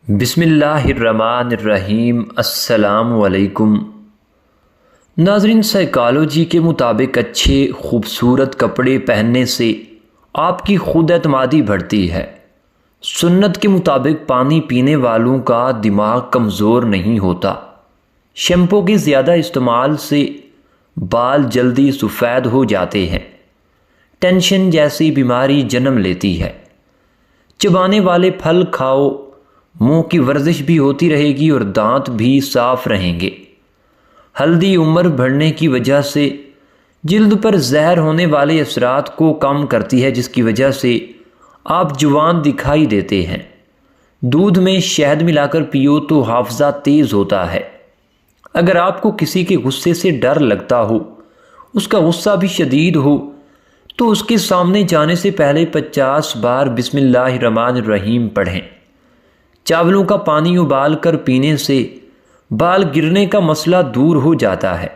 بسم اللہ الرحمن الرحیم۔ السلام علیکم ناظرین، سائیکالوجی کے مطابق اچھے خوبصورت کپڑے پہننے سے آپ کی خود اعتمادی بڑھتی ہے۔ سنت کے مطابق پانی پینے والوں کا دماغ کمزور نہیں ہوتا۔ شیمپو کے زیادہ استعمال سے بال جلدی سفید ہو جاتے ہیں۔ ٹینشن جیسی بیماری جنم لیتی ہے۔ چبانے والے پھل کھاؤ، منہ کی ورزش بھی ہوتی رہے گی اور دانت بھی صاف رہیں گے۔ ہلدی عمر بڑھنے کی وجہ سے جلد پر زہر ہونے والے اثرات کو کم کرتی ہے، جس کی وجہ سے آپ جوان دکھائی دیتے ہیں۔ دودھ میں شہد ملا کر پیو تو حافظہ تیز ہوتا ہے۔ اگر آپ کو کسی کے غصے سے ڈر لگتا ہو، اس کا غصہ بھی شدید ہو، تو اس کے سامنے جانے سے پہلے 50 بار بسم اللہ الرحمن الرحیم پڑھیں۔ چاولوں کا پانی ابال کر پینے سے بال گرنے کا مسئلہ دور ہو جاتا ہے۔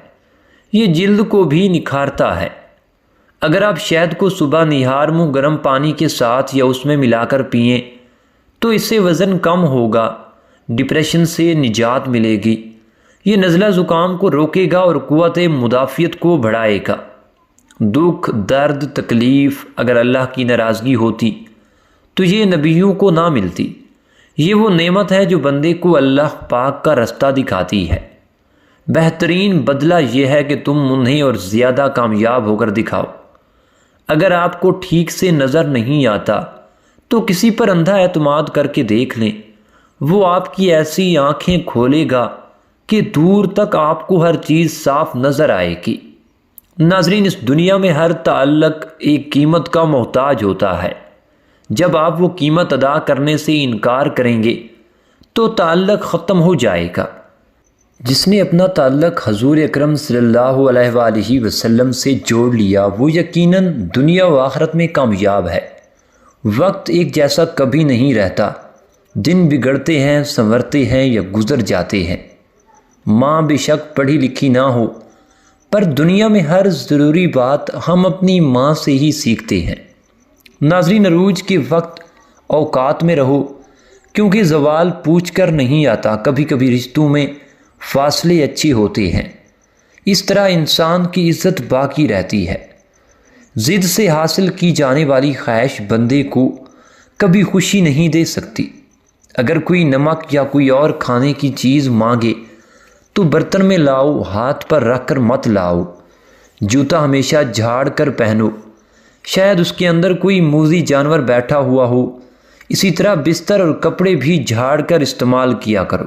یہ جلد کو بھی نکھارتا ہے۔ اگر آپ شہد کو صبح نہار منہ گرم پانی کے ساتھ یا اس میں ملا کر پئیں تو اس سے وزن کم ہوگا، ڈپریشن سے نجات ملے گی۔ یہ نزلہ زکام کو روکے گا اور قوت مدافعت کو بڑھائے گا۔ دکھ، درد، تکلیف اگر اللہ کی ناراضگی ہوتی تو یہ نبیوں کو نہ ملتی۔ یہ وہ نعمت ہے جو بندے کو اللہ پاک کا رستہ دکھاتی ہے۔ بہترین بدلہ یہ ہے کہ تم انہیں اور زیادہ کامیاب ہو کر دکھاؤ۔ اگر آپ کو ٹھیک سے نظر نہیں آتا تو کسی پر اندھا اعتماد کر کے دیکھ لیں، وہ آپ کی ایسی آنکھیں کھولے گا کہ دور تک آپ کو ہر چیز صاف نظر آئے گی۔ ناظرین، اس دنیا میں ہر تعلق ایک قیمت کا محتاج ہوتا ہے۔ جب آپ وہ قیمت ادا کرنے سے انکار کریں گے تو تعلق ختم ہو جائے گا۔ جس نے اپنا تعلق حضور اکرم صلی اللہ علیہ وآلہ وسلم سے جوڑ لیا، وہ یقیناً دنیا و آخرت میں کامیاب ہے۔ وقت ایک جیسا کبھی نہیں رہتا۔ دن بگڑتے ہیں، سنورتے ہیں یا گزر جاتے ہیں۔ ماں بے شک پڑھی لکھی نہ ہو، پر دنیا میں ہر ضروری بات ہم اپنی ماں سے ہی سیکھتے ہیں۔ ناظرین، عروج کے وقت اوقات میں رہو، کیونکہ زوال پوچھ کر نہیں آتا۔ کبھی کبھی رشتوں میں فاصلے اچھے ہوتے ہیں۔ اس طرح انسان کی عزت باقی رہتی ہے۔ ضد سے حاصل کی جانے والی خواہش بندے کو کبھی خوشی نہیں دے سکتی۔ اگر کوئی نمک یا کوئی اور کھانے کی چیز مانگے تو برتن میں لاؤ، ہاتھ پر رکھ کر مت لاؤ۔ جوتا ہمیشہ جھاڑ کر پہنو، شاید اس کے اندر کوئی موذی جانور بیٹھا ہوا ہو۔ اسی طرح بستر اور کپڑے بھی جھاڑ کر استعمال کیا کرو۔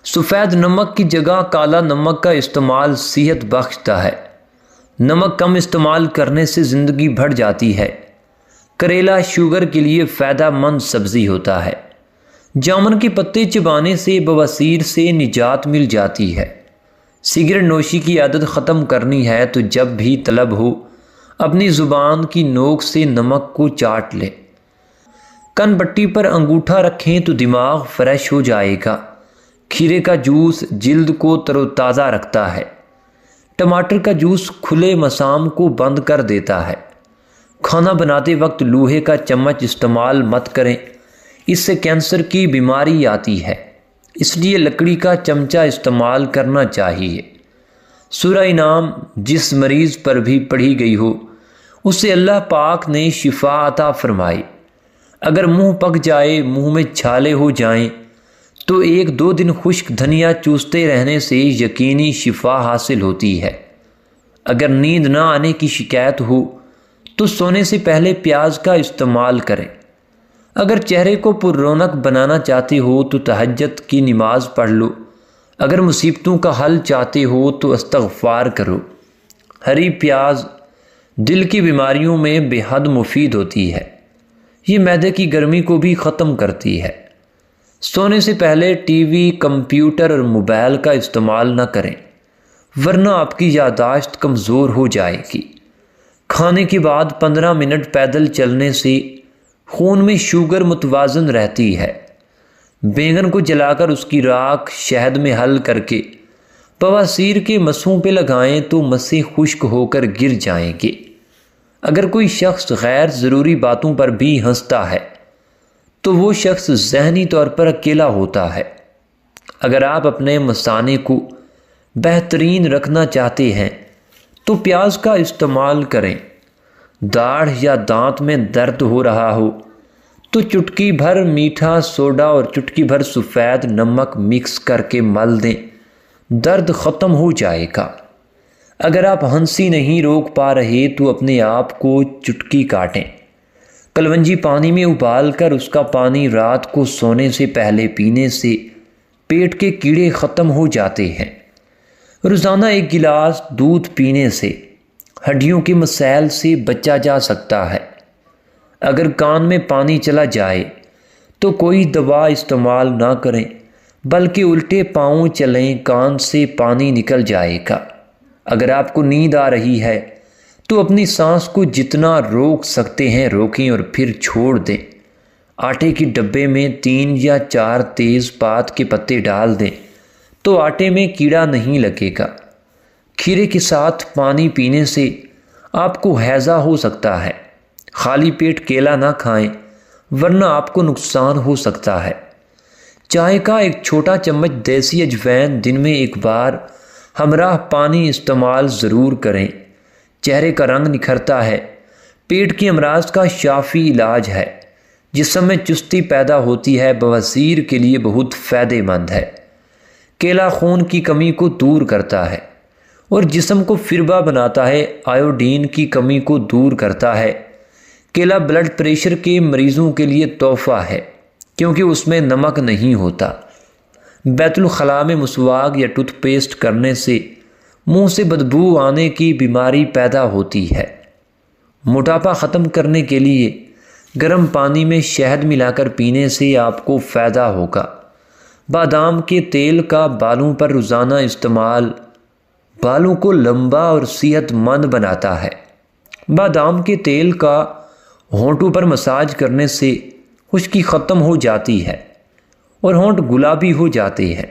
سفید نمک کی جگہ کالا نمک کا استعمال صحت بخشتا ہے۔ نمک کم استعمال کرنے سے زندگی بڑھ جاتی ہے۔ کریلا شوگر کے لیے فائدہ مند سبزی ہوتا ہے۔ جامن کے پتے چبانے سے بواسیر سے نجات مل جاتی ہے۔ سگریٹ نوشی کی عادت ختم کرنی ہے تو جب بھی طلب ہو اپنی زبان کی نوک سے نمک کو چاٹ لیں۔ کن پٹی پر انگوٹھا رکھیں تو دماغ فریش ہو جائے گا۔ کھیرے کا جوس جلد کو تر و تازہ رکھتا ہے۔ ٹماٹر کا جوس کھلے مسام کو بند کر دیتا ہے۔ کھانا بناتے وقت لوہے کا چمچ استعمال مت کریں، اس سے کینسر کی بیماری آتی ہے۔ اس لیے لکڑی کا چمچہ استعمال کرنا چاہیے۔ سورہ انعام جس مریض پر بھی پڑھی گئی ہو، اسے اللہ پاک نے شفا عطا فرمائی۔ اگر منہ پک جائے، منہ میں چھالے ہو جائیں تو 1-2 دن خشک دھنیا چوستے رہنے سے یقینی شفا حاصل ہوتی ہے۔ اگر نیند نہ آنے کی شکایت ہو تو سونے سے پہلے پیاز کا استعمال کریں۔ اگر چہرے کو پر رونق بنانا چاہتے ہو تو تہجد کی نماز پڑھ لو۔ اگر مصیبتوں کا حل چاہتے ہو تو استغفار کرو۔ ہری پیاز دل کی بیماریوں میں بے حد مفید ہوتی ہے۔ یہ معدے کی گرمی کو بھی ختم کرتی ہے۔ سونے سے پہلے ٹی وی، کمپیوٹر اور موبائل کا استعمال نہ کریں، ورنہ آپ کی یادداشت کمزور ہو جائے گی۔ کھانے کے بعد 15 منٹ پیدل چلنے سے خون میں شوگر متوازن رہتی ہے۔ بینگن کو جلا کر اس کی راکھ شہد میں حل کر کے بواسیر کے مسوں پہ لگائیں تو مسیں خشک ہو کر گر جائیں گے۔ اگر کوئی شخص غیر ضروری باتوں پر بھی ہنستا ہے تو وہ شخص ذہنی طور پر اکیلا ہوتا ہے۔ اگر آپ اپنے مثانے کو بہترین رکھنا چاہتے ہیں تو پیاز کا استعمال کریں۔ داڑھ یا دانت میں درد ہو رہا ہو تو چٹکی بھر میٹھا سوڈا اور چٹکی بھر سفید نمک مکس کر کے مل دیں، درد ختم ہو جائے گا۔ اگر آپ ہنسی نہیں روک پا رہے تو اپنے آپ کو چٹکی کاٹیں۔ کلونجی پانی میں ابال کر اس کا پانی رات کو سونے سے پہلے پینے سے پیٹ کے کیڑے ختم ہو جاتے ہیں۔ روزانہ 1 گلاس دودھ پینے سے ہڈیوں کے مسائل سے بچا جا سکتا ہے۔ اگر کان میں پانی چلا جائے تو کوئی دوا استعمال نہ کریں، بلکہ الٹے پاؤں چلیں، کان سے پانی نکل جائے گا۔ اگر آپ کو نیند آ رہی ہے تو اپنی سانس کو جتنا روک سکتے ہیں روکیں اور پھر چھوڑ دیں۔ آٹے کے ڈبے میں 3 یا 4 تیز پات کے پتے ڈال دیں تو آٹے میں کیڑا نہیں لگے گا۔ کھیرے کے ساتھ پانی پینے سے آپ کو ہیضہ ہو سکتا ہے۔ خالی پیٹ کیلا نہ کھائیں ورنہ آپ کو نقصان ہو سکتا ہے۔ چائے کا 1 چھوٹا چمچ دیسی اجوائن دن میں 1 بار ہمراہ پانی استعمال ضرور کریں۔ چہرے کا رنگ نکھرتا ہے، پیٹ کی امراض کا شافی علاج ہے، جسم میں چستی پیدا ہوتی ہے، بواسیر کے لیے بہت فائدہ مند ہے۔ کیلا خون کی کمی کو دور کرتا ہے اور جسم کو فربا بناتا ہے، آیوڈین کی کمی کو دور کرتا ہے۔ کیلا بلڈ پریشر کے مریضوں کے لیے تحفہ ہے کیونکہ اس میں نمک نہیں ہوتا۔ بیت الخلاء میں مسواک یا ٹوتھ پیسٹ کرنے سے منہ سے بدبو آنے کی بیماری پیدا ہوتی ہے۔ موٹاپا ختم کرنے کے لیے گرم پانی میں شہد ملا کر پینے سے آپ کو فائدہ ہوگا۔ بادام کے تیل کا بالوں پر روزانہ استعمال بالوں کو لمبا اور صحت مند بناتا ہے۔ بادام کے تیل کا ہونٹوں پر مساج کرنے سے خشکی ختم ہو جاتی ہے اور ہونٹ گلابی ہو جاتے ہیں۔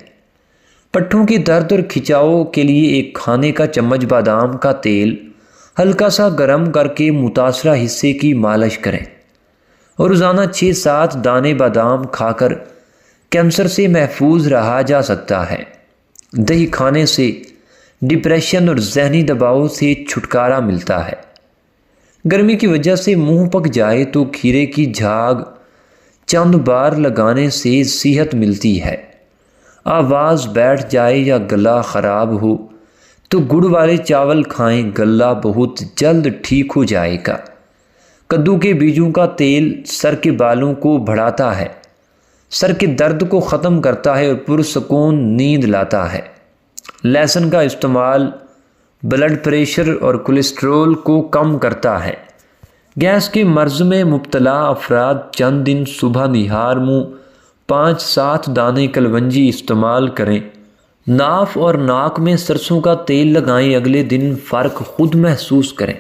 پٹھوں کے درد اور کھچاؤ کے لیے 1 کھانے کا چمچ بادام کا تیل ہلکا سا گرم کر کے متاثرہ حصے کی مالش کریں اور روزانہ 6-7 دانے بادام کھا کر کینسر سے محفوظ رہا جا سکتا ہے۔ دہی کھانے سے ڈپریشن اور ذہنی دباؤ سے چھٹکارا ملتا ہے۔ گرمی کی وجہ سے منہ پک جائے تو کھیرے کی جھاگ چند بار لگانے سے صحت ملتی ہے۔ آواز بیٹھ جائے یا گلا خراب ہو تو گڑ والے چاول کھائیں، گلا بہت جلد ٹھیک ہو جائے گا۔ کدو کے بیجوں کا تیل سر کے بالوں کو بڑھاتا ہے، سر کے درد کو ختم کرتا ہے اور پرسکون نیند لاتا ہے۔ لہسن کا استعمال بلڈ پریشر اور کولیسٹرول کو کم کرتا ہے۔ گیس کے مرض میں مبتلا افراد چند دن صبح نہار منہ 5-7 دانے کلونجی استعمال کریں۔ ناف اور ناک میں سرسوں کا تیل لگائیں، اگلے دن فرق خود محسوس کریں۔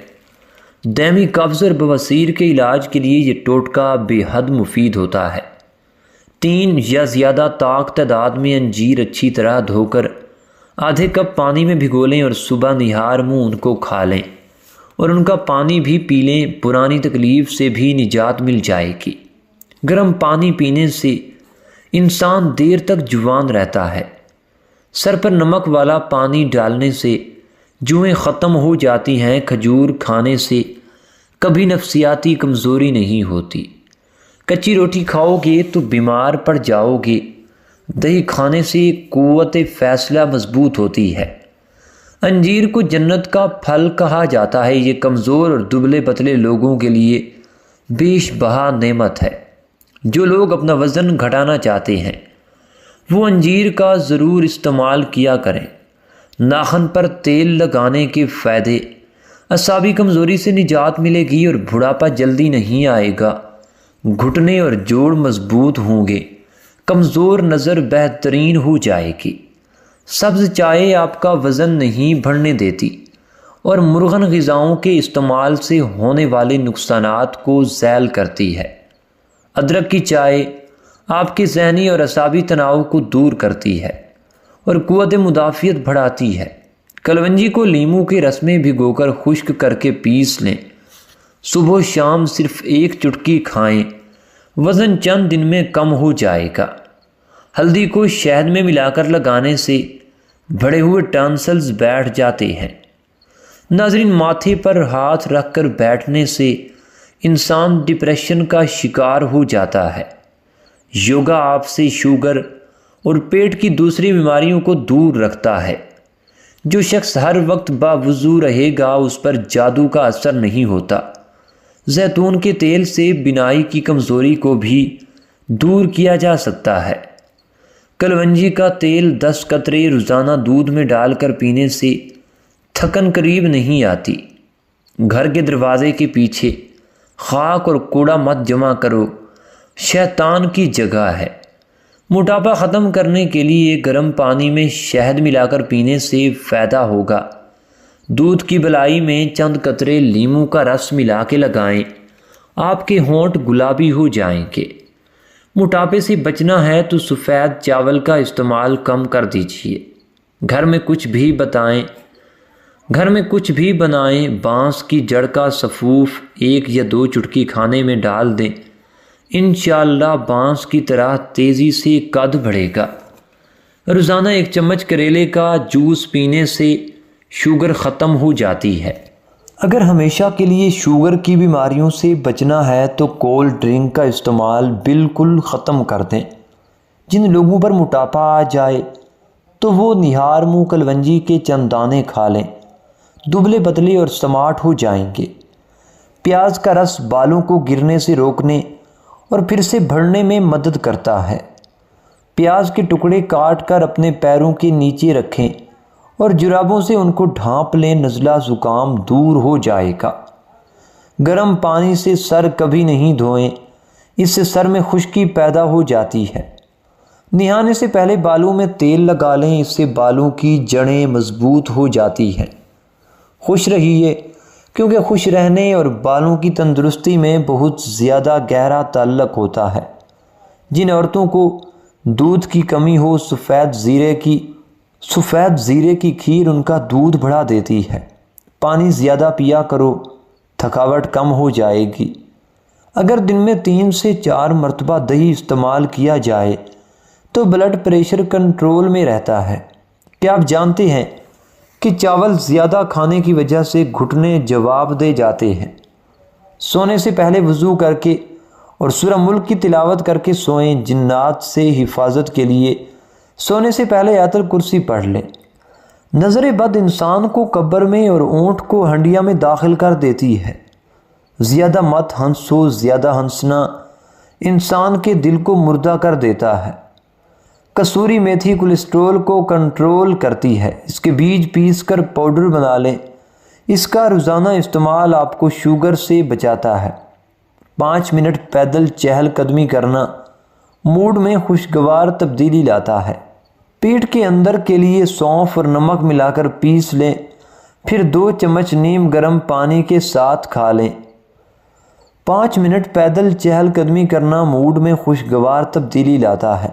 دائمی قبض اور بواسیر کے علاج کے لیے یہ ٹوٹکا بے حد مفید ہوتا ہے۔ 3 یا زیادہ طاق تعداد میں انجیر اچھی طرح دھو کر آدھے کپ پانی میں بھگو لیں اور صبح نہار منہ ان کو کھا لیں اور ان کا پانی بھی پی لیں، پرانی تکلیف سے بھی نجات مل جائے گی۔ گرم پانی پینے سے انسان دیر تک جوان رہتا ہے۔ سر پر نمک والا پانی ڈالنے سے جوئیں ختم ہو جاتی ہیں۔ کھجور کھانے سے کبھی نفسیاتی کمزوری نہیں ہوتی۔ کچی روٹی کھاؤ گے تو بیمار پڑ جاؤ گے۔ دہی کھانے سے قوت فیصلہ مضبوط ہوتی ہے۔ انجیر کو جنت کا پھل کہا جاتا ہے۔ یہ کمزور اور دبلے پتلے لوگوں کے لیے بیش بہا نعمت ہے۔ جو لوگ اپنا وزن گھٹانا چاہتے ہیں وہ انجیر کا ضرور استعمال کیا کریں۔ ناخن پر تیل لگانے کے فائدے: اعصابی کمزوری سے نجات ملے گی اور بڑھاپا جلدی نہیں آئے گا۔ گھٹنے اور جوڑ مضبوط ہوں گے۔ کمزور نظر بہترین ہو جائے گی۔ سبز چائے آپ کا وزن نہیں بڑھنے دیتی اور مرغن غذاؤں کے استعمال سے ہونے والے نقصانات کو ذیل کرتی ہے۔ ادرک کی چائے آپ کے ذہنی اور اعصابی تناؤ کو دور کرتی ہے اور قوت مدافعت بڑھاتی ہے۔ کلونجی کو لیموں کے رس میں بھگو کر خشک کر کے پیس لیں۔ صبح و شام صرف 1 چٹکی کھائیں۔ وزن چند دن میں کم ہو جائے گا۔ ہلدی کو شہد میں ملا کر لگانے سے بڑے ہوئے ٹانسلز بیٹھ جاتے ہیں۔ ناظرین، ماتھے پر ہاتھ رکھ کر بیٹھنے سے انسان ڈپریشن کا شکار ہو جاتا ہے۔ یوگا آپ سے شوگر اور پیٹ کی دوسری بیماریوں کو دور رکھتا ہے۔ جو شخص ہر وقت باوضو رہے گا اس پر جادو کا اثر نہیں ہوتا۔ زیتون کے تیل سے بینائی کی کمزوری کو بھی دور کیا جا سکتا ہے۔ کلونجی کا تیل 10 قطرے روزانہ دودھ میں ڈال کر پینے سے تھکن قریب نہیں آتی۔ گھر کے دروازے کے پیچھے خاک اور کوڑا مت جمع کرو، شیطان کی جگہ ہے۔ موٹاپا ختم کرنے کے لیے گرم پانی میں شہد ملا کر پینے سے فائدہ ہوگا۔ دودھ کی بلائی میں چند قطرے لیموں کا رس ملا کے لگائیں، آپ کے ہونٹ گلابی ہو جائیں گے۔ موٹاپے سے بچنا ہے تو سفید چاول کا استعمال کم کر دیجیے۔ گھر میں کچھ بھی بنائیں، بانس کی جڑ کا سفوف 1 یا 2 چٹکی کھانے میں ڈال دیں، انشاءاللہ بانس کی طرح تیزی سے قد بڑھے گا۔ روزانہ 1 چمچ کریلے کا جوس پینے سے شوگر ختم ہو جاتی ہے۔ اگر ہمیشہ کے لیے شوگر کی بیماریوں سے بچنا ہے تو کولڈ ڈرنک کا استعمال بالکل ختم کر دیں۔ جن لوگوں پر موٹاپا آ جائے تو وہ نہار منہ کلونجی کے چند دانے کھا لیں، دبلے پتلے اور سمارٹ ہو جائیں گے۔ پیاز کا رس بالوں کو گرنے سے روکنے اور پھر سے بڑھنے میں مدد کرتا ہے۔ پیاز کے ٹکڑے کاٹ کر اپنے پیروں کے نیچے رکھیں اور جرابوں سے ان کو ڈھانپ لیں، نزلہ زکام دور ہو جائے گا۔ گرم پانی سے سر کبھی نہیں دھوئیں، اس سے سر میں خشکی پیدا ہو جاتی ہے۔ نہانے سے پہلے بالوں میں تیل لگا لیں، اس سے بالوں کی جڑیں مضبوط ہو جاتی ہیں۔ خوش رہیے، کیونکہ خوش رہنے اور بالوں کی تندرستی میں بہت زیادہ گہرا تعلق ہوتا ہے۔ جن عورتوں کو دودھ کی کمی ہو، سفید زیرے کی کھیر ان کا دودھ بڑھا دیتی ہے۔ پانی زیادہ پیا کرو، تھکاوٹ کم ہو جائے گی۔ اگر دن میں 3 سے 4 مرتبہ دہی استعمال کیا جائے تو بلڈ پریشر کنٹرول میں رہتا ہے۔ کیا آپ جانتے ہیں کہ چاول زیادہ کھانے کی وجہ سے گھٹنے جواب دے جاتے ہیں؟ سونے سے پہلے وضو کر کے اور سورہ ملک کی تلاوت کر کے سوئیں۔ جنات سے حفاظت کے لیے سونے سے پہلے آیت الکرسی پڑھ لیں۔ نظر بد انسان کو قبر میں اور اونٹ کو ہنڈیا میں داخل کر دیتی ہے۔ زیادہ مت ہنسو، زیادہ ہنسنا انسان کے دل کو مردہ کر دیتا ہے۔ کسوری میتھی کولیسٹرول کو کنٹرول کرتی ہے، اس کے بیج پیس کر پاؤڈر بنا لیں۔ اس کا روزانہ استعمال آپ کو شوگر سے بچاتا ہے۔ 5 منٹ پیدل چہل قدمی کرنا موڈ میں خوشگوار تبدیلی لاتا ہے۔ پیٹ کے اندر کے لیے سونف اور نمک ملا کر پیس لیں، پھر 2 چمچ نیم گرم پانی کے ساتھ کھا لیں۔ 5 منٹ پیدل چہل قدمی کرنا موڈ میں خوشگوار تبدیلی لاتا ہے۔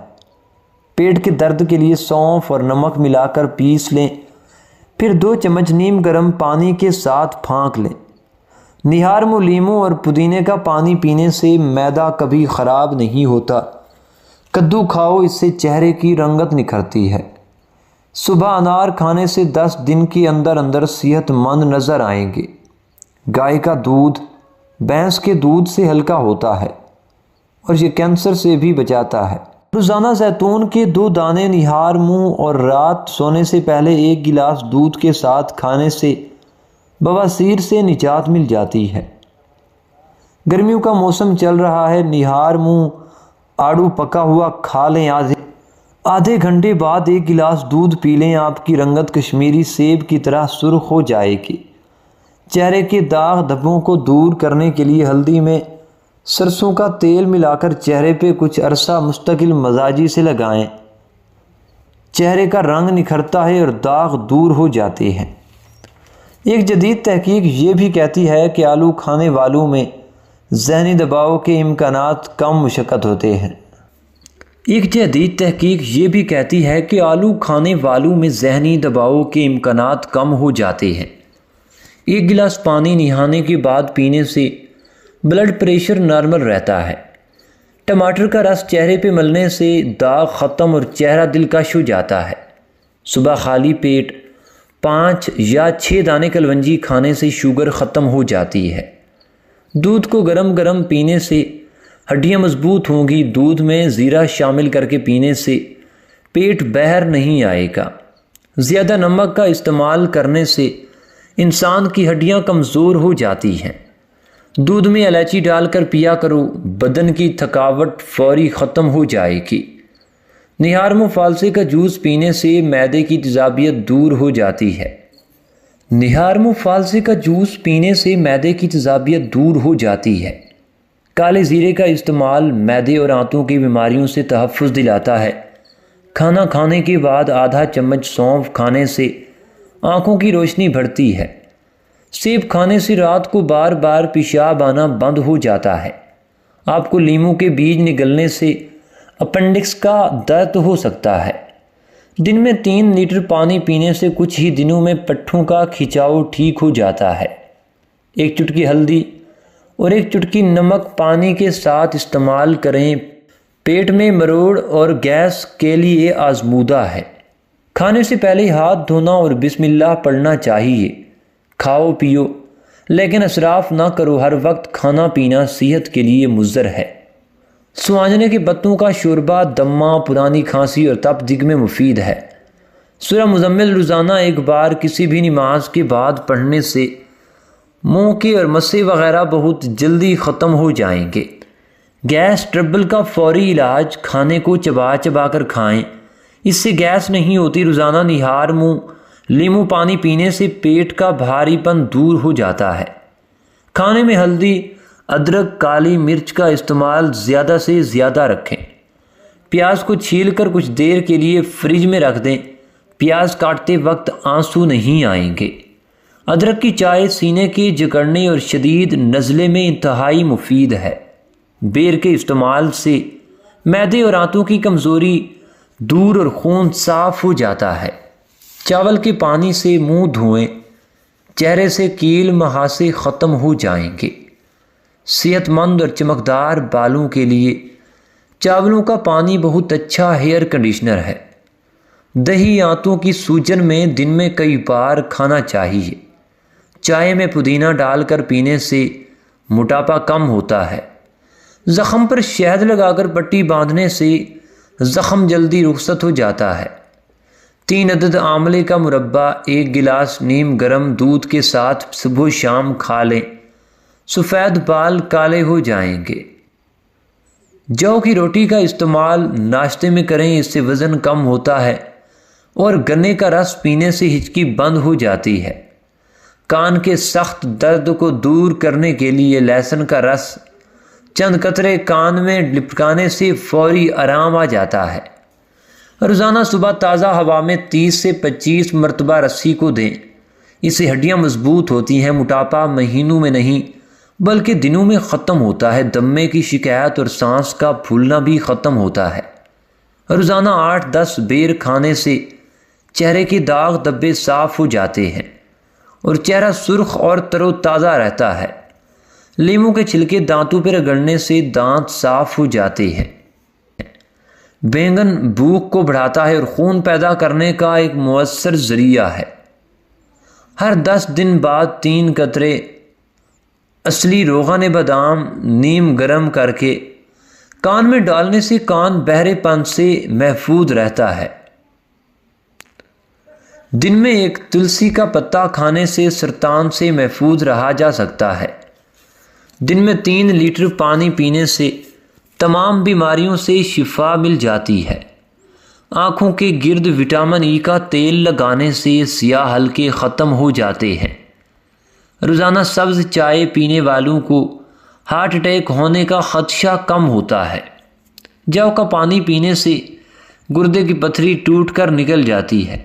پیٹ کے درد کے لیے سونف اور نمک ملا کر پیس لیں، پھر 2 چمچ نیم گرم پانی کے ساتھ پھانک لیں۔ نہار منہ لیموں اور پودینے کا پانی پینے سے معدہ کبھی خراب نہیں ہوتا۔ کدو کھاؤ، اس سے چہرے کی رنگت نکھرتی ہے۔ صبح انار کھانے سے 10 دن کے اندر صحت مند نظر آئیں گے۔ گائے کا دودھ بھینس کے دودھ سے ہلکا ہوتا ہے اور یہ کینسر سے بھی بچاتا ہے۔ روزانہ زیتون کے 2 دانے نہار منہ اور رات سونے سے پہلے 1 گلاس دودھ کے ساتھ کھانے سے بواسیر سے نجات مل جاتی ہے۔ گرمیوں کا موسم چل رہا ہے، نہار منہ آڑو پکا ہوا کھا لیں۔ آدھے گھنٹے بعد 1 گلاس دودھ پی لیں، آپ کی رنگت کشمیری سیب کی طرح سرخ ہو جائے گی۔ چہرے کے داغ دھبوں کو دور کرنے کے لیے ہلدی میں سرسوں کا تیل ملا کر چہرے پہ کچھ عرصہ مستقل مزاجی سے لگائیں۔ چہرے کا رنگ نکھرتا ہے اور داغ دور ہو جاتے ہیں۔ ایک جدید تحقیق یہ بھی کہتی ہے کہ آلو کھانے والوں میں ذہنی دباؤ کے امکانات کم مشقت ہوتے ہیں۔ ایک جدید تحقیق یہ بھی کہتی ہے کہ آلو کھانے والوں میں ذہنی دباؤ کے امکانات کم ہو جاتے ہیں۔ 1 گلاس پانی نہانے کے بعد پینے سے بلڈ پریشر نارمل رہتا ہے۔ ٹماٹر کا رس چہرے پہ ملنے سے داغ ختم اور چہرہ دلکش ہو جاتا ہے۔ صبح خالی پیٹ 5 یا 6 دانے کلونجی کھانے سے شوگر ختم ہو جاتی ہے۔ دودھ کو گرم گرم پینے سے ہڈیاں مضبوط ہوں گی۔ دودھ میں زیرہ شامل کر کے پینے سے پیٹ بہر نہیں آئے گا۔ زیادہ نمک کا استعمال کرنے سے انسان کی ہڈیاں کمزور ہو جاتی ہیں۔ دودھ میں الائچی ڈال کر پیا کرو، بدن کی تھکاوٹ فوری ختم ہو جائے گی۔ نہار منہ فالسے کا جوس پینے سے معدے کی تیزابیت دور ہو جاتی ہے۔ نہار منہ فالسے کا جوس پینے سے معدے کی تیزابیت دور ہو جاتی ہے۔ کالے زیرے کا استعمال معدے اور آنتوں کی بیماریوں سے تحفظ دلاتا ہے۔ کھانا کھانے کے بعد آدھا چمچ سونف کھانے سے آنکھوں کی روشنی بڑھتی ہے۔ سیب کھانے سے رات کو بار بار پیشاب آنا بند ہو جاتا ہے۔ آپ کو لیموں کے بیج نگلنے سے اپنڈکس کا درد ہو سکتا ہے۔ دن میں 3 لیٹر پانی پینے سے کچھ ہی دنوں میں پٹھوں کا کھچاؤ ٹھیک ہو جاتا ہے۔ 1 چٹکی ہلدی اور 1 چٹکی نمک پانی کے ساتھ استعمال کریں۔ پیٹ میں مروڑ اور گیس کے لیے آزمودہ ہے۔ کھانے سے پہلے ہاتھ دھونا اور بسم اللہ پڑھنا چاہیے۔ کھاؤ پیو لیکن اسراف نہ کرو۔ ہر وقت کھانا پینا صحت کے لیے مضر ہے۔ سوانجنے کے پتوں کا شوربہ دمہ، پرانی کھانسی اور تپ دق میں مفید ہے۔ سورہ مزمل روزانہ 1 بار کسی بھی نماز کے بعد پڑھنے سے منہ کے اور مسے وغیرہ بہت جلدی ختم ہو جائیں گے۔ گیس ٹربل کا فوری علاج کھانے کو چبا چبا کر کھائیں، اس سے گیس نہیں ہوتی۔ روزانہ نہار منہ لیموں پانی پینے سے پیٹ کا بھاری پن دور ہو جاتا ہے۔ کھانے میں ہلدی، ادرک، کالی مرچ کا استعمال زیادہ سے زیادہ رکھیں۔ پیاز کو چھیل کر کچھ دیر کے لیے فریج میں رکھ دیں۔ پیاز کاٹتے وقت آنسو نہیں آئیں گے۔ ادرک کی چائے سینے کے جکڑنے اور شدید نزلے میں انتہائی مفید ہے۔ بیر کے استعمال سے معدے اور آنتوں کی کمزوری دور اور خون صاف ہو جاتا ہے۔ چاول کے پانی سے منہ دھوئیں، چہرے سے کیل مہاسے ختم ہو جائیں گے۔ صحت مند اور چمکدار بالوں کے لیے چاولوں کا پانی بہت اچھا ہیئر کنڈیشنر ہے۔ دہی آنتوں کی سوجن میں دن میں کئی بار کھانا چاہیے۔ چائے میں پودینہ ڈال کر پینے سے موٹاپا کم ہوتا ہے۔ زخم پر شہد لگا کر پٹی باندھنے سے زخم جلدی رخصت ہو جاتا ہے۔ 3 عدد آملے کا مربع 1 گلاس نیم گرم دودھ کے ساتھ صبح و شام کھا لیں، سفید بال کالے ہو جائیں گے۔ جو کی روٹی کا استعمال ناشتے میں کریں، اس سے وزن کم ہوتا ہے اور گنے کا رس پینے سے ہچکی بند ہو جاتی ہے۔ کان کے سخت درد کو دور کرنے کے لیے لہسن کا رس چند قطرے کان میں لپکانے سے فوری آرام آ جاتا ہے۔ روزانہ صبح تازہ ہوا میں 30 سے 25 مرتبہ رسی کو دیں، اس سے ہڈیاں مضبوط ہوتی ہیں۔ موٹاپا مہینوں میں نہیں بلکہ دنوں میں ختم ہوتا ہے۔ دمے کی شکایت اور سانس کا پھولنا بھی ختم ہوتا ہے۔ روزانہ 8-10 بیر کھانے سے چہرے کے داغ دبے صاف ہو جاتے ہیں اور چہرہ سرخ اور تر و تازہ رہتا ہے۔ لیموں کے چھلکے دانتوں پر رگڑنے سے دانت صاف ہو جاتے ہیں۔ بینگن بھوک کو بڑھاتا ہے اور خون پیدا کرنے کا ایک مؤثر ذریعہ ہے۔ ہر 10 دن بعد 3 قطرے اصلی روغن بادام نیم گرم کر کے کان میں ڈالنے سے کان بہرے پن سے محفوظ رہتا ہے۔ دن میں 1 تلسی کا پتا کھانے سے سرطان سے محفوظ رہا جا سکتا ہے۔ دن میں 3 لیٹر پانی پینے سے تمام بیماریوں سے شفا مل جاتی ہے۔ آنکھوں کے گرد وٹامن ای کا تیل لگانے سے سیاہ حلقے ختم ہو جاتے ہیں۔ روزانہ سبز چائے پینے والوں کو ہارٹ اٹیک ہونے کا خدشہ کم ہوتا ہے۔ جو کا پانی پینے سے گردے کی پتھری ٹوٹ کر نکل جاتی ہے۔